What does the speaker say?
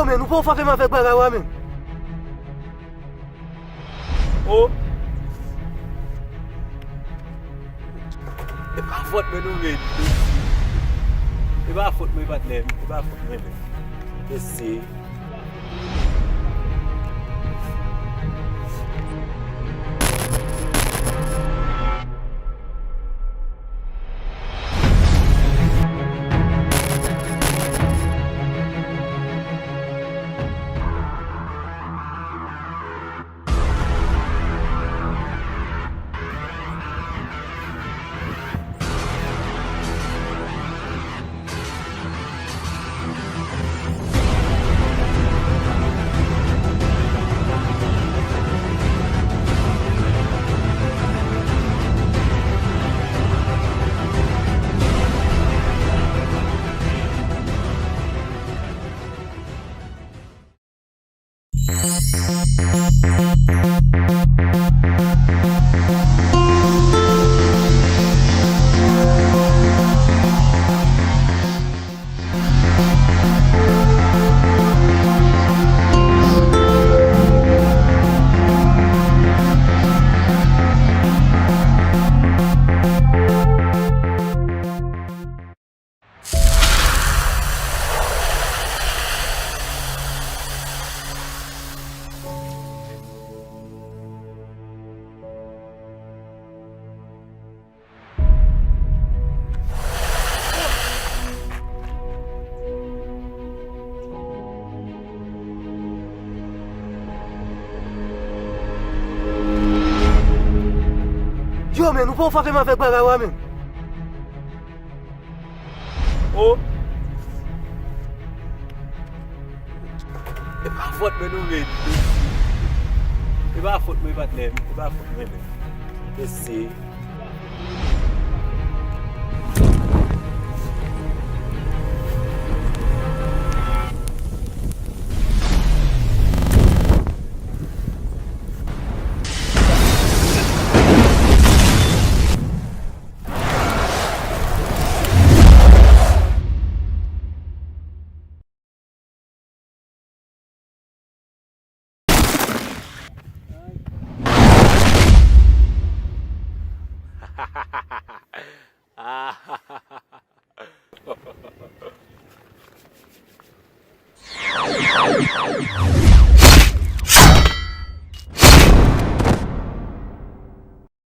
Yo men, nou pou fwa keman fek bagay wa men. Oh. E pa fote men nou men. E pa fote men patnen. E pa fote men. Esse. Yo men, nou pou fwa keman fek bagay wa men. Oh. E pa fote men nou men. E pa fote men patnen. E pa fote men. Esse. Ah.